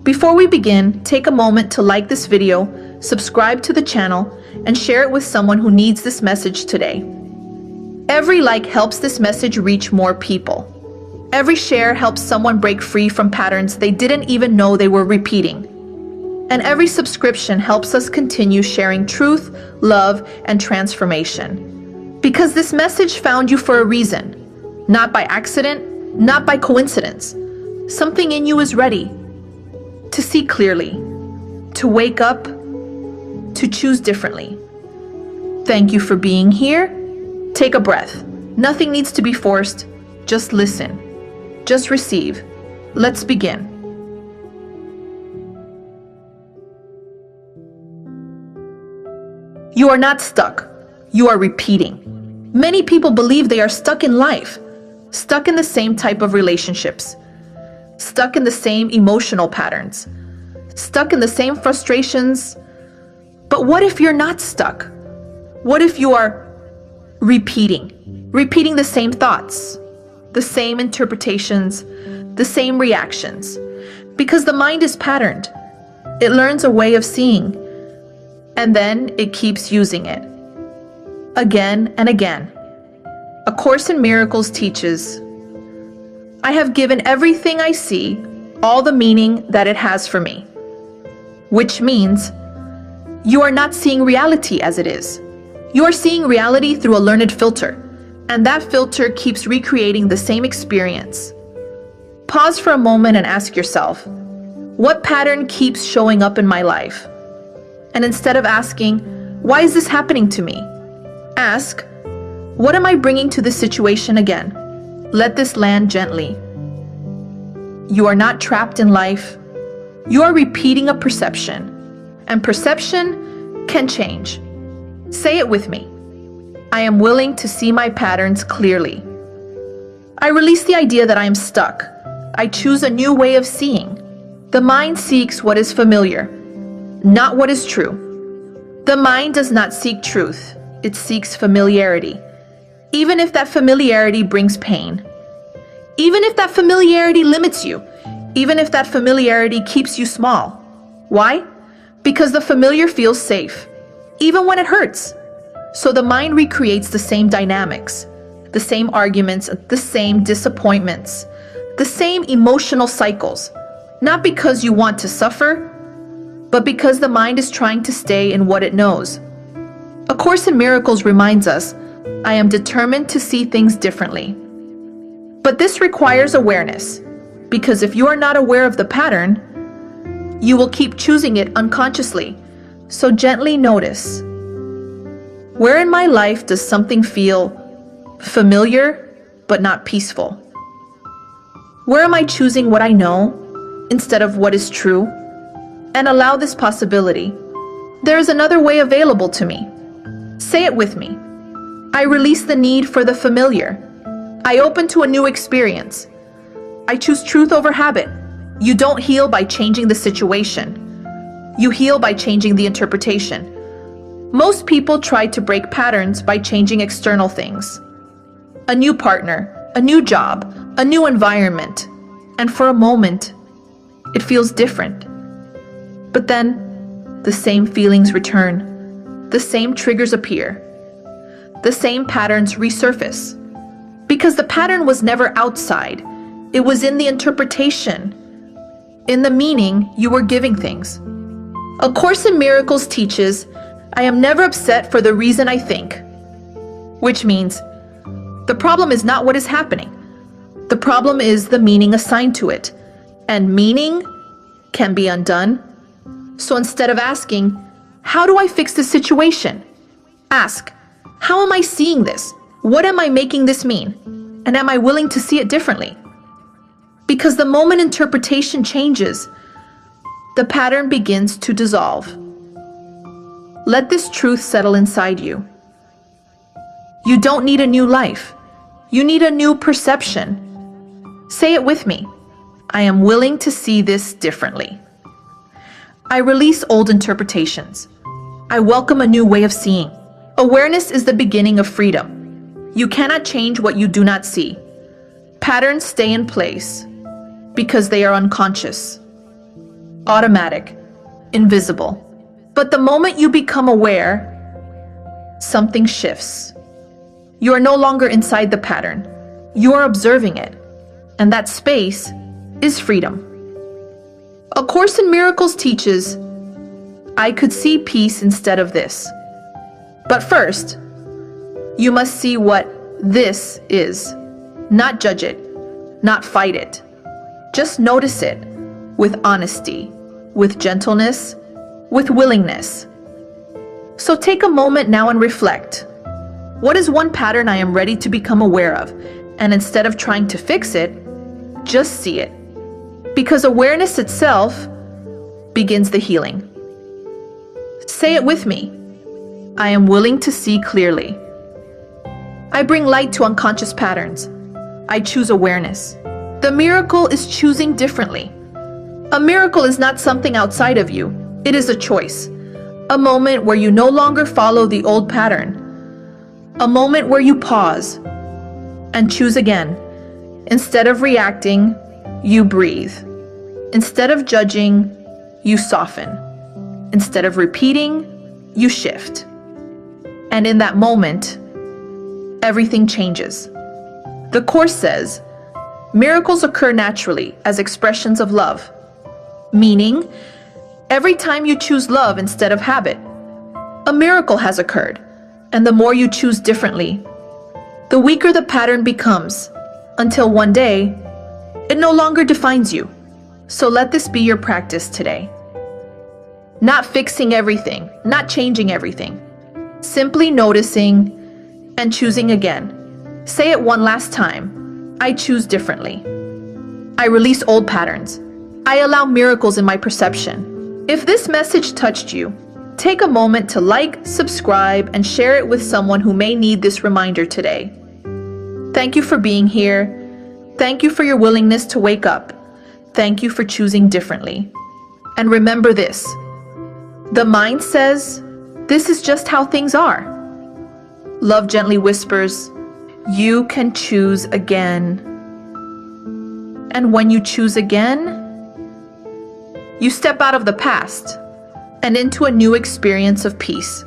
Before we begin, take a moment to like this video, subscribe to the channel, and share it with someone who needs this message today. Every like helps this message reach more people. Every share helps someone break free from patterns they didn't even know they were repeating. And every subscription helps us continue sharing truth, love, and transformation. Because this message found you for a reason, not by accident, not by coincidence. Something in you is ready to see clearly, to wake up, to choose differently. Thank you for being here. Take a breath. Nothing needs to be forced. Just listen. Just receive. Let's begin. You are not stuck. You are repeating. Many people believe they are stuck in life, stuck in the same type of relationships, stuck in the same emotional patterns, stuck in the same frustrations. But what if you're not stuck? What if you are repeating the same thoughts, the same interpretations, the same reactions? Because the mind is patterned. It learns a way of seeing, and then it keeps using it again and again. A Course in Miracles teaches, I have given everything I see all the meaning that it has for me. Which means you are not seeing reality as it is. You are seeing reality through a learned filter, and that filter keeps recreating the same experience. Pause for a moment and ask yourself, what pattern keeps showing up in my life? And instead of asking, why is this happening to me? Ask, what am I bringing to this situation again? Let this land gently. You are not trapped in life. You are repeating a perception, and perception can change. Say it with me. I am willing to see my patterns clearly. I release the idea that I am stuck. I choose a new way of seeing. The mind seeks what is familiar, not what is true. The mind does not seek truth. It seeks familiarity. Even if that familiarity brings pain. Even if that familiarity limits you. Even if that familiarity keeps you small. Why? Because the familiar feels safe, even when it hurts. So the mind recreates the same dynamics, the same arguments, the same disappointments, the same emotional cycles. Not because you want to suffer, but because the mind is trying to stay in what it knows. A Course in Miracles reminds us, I am determined to see things differently. But this requires awareness, because if you are not aware of the pattern, you will keep choosing it unconsciously. So gently notice, where in my life does something feel familiar but not peaceful? Where am I choosing what I know instead of what is true? And allow this possibility. There is another way available to me. Say it with me. I release the need for the familiar. I open to a new experience. I choose truth over habit. You don't heal by changing the situation. You heal by changing the interpretation. Most people try to break patterns by changing external things. A new partner, a new job, a new environment. And for a moment, it feels different. But then, the same feelings return. The same triggers appear. The same patterns resurface. Because the pattern was never outside. It was in the interpretation, in the meaning you were giving things. A Course in Miracles teaches, I am never upset for the reason I think. Which means, the problem is not what is happening. The problem is the meaning assigned to it. And meaning can be undone. So instead of asking, how do I fix this situation? Ask, how am I seeing this? What am I making this mean? And am I willing to see it differently? Because the moment interpretation changes, the pattern begins to dissolve. Let this truth settle inside you. You don't need a new life. You need a new perception. Say it with me. I am willing to see this differently. I release old interpretations. I welcome a new way of seeing. Awareness is the beginning of freedom. You cannot change what you do not see. Patterns stay in place because they are unconscious. automatic, invisible. But the moment you become aware, something shifts. You are no longer inside the pattern. You are observing it. And that space is freedom. A Course in Miracles teaches, I could see peace instead of this. But first, you must see what this is. Not judge it, not fight it. Just notice it with honesty, with gentleness, with willingness. So take a moment now and reflect. What is one pattern I am ready to become aware of? And instead of trying to fix it, just see it. Because awareness itself begins the healing. Say it with me. I am willing to see clearly. I bring light to unconscious patterns. I choose awareness. The miracle is choosing differently. A miracle is not something outside of you. It is a choice. A moment where you no longer follow the old pattern. A moment where you pause and choose again. Instead of reacting, you breathe. Instead of judging, you soften. Instead of repeating, you shift. And in that moment, everything changes. The Course says, miracles occur naturally as expressions of love. Meaning, every time you choose love instead of habit, a miracle has occurred. And the more you choose differently, the weaker the pattern becomes, until one day, it no longer defines you. So let this be your practice today. Not fixing everything, not changing everything. Simply noticing and choosing again. Say it one last time. I choose differently. I release old patterns. I allow miracles in my perception. If this message touched you, take a moment to like, subscribe, and share it with someone who may need this reminder today. Thank you for being here. Thank you for your willingness to wake up. Thank you for choosing differently. And remember this. The mind says, this is just how things are. Love gently whispers, you can choose again. And when you choose again, you step out of the past and into a new experience of peace.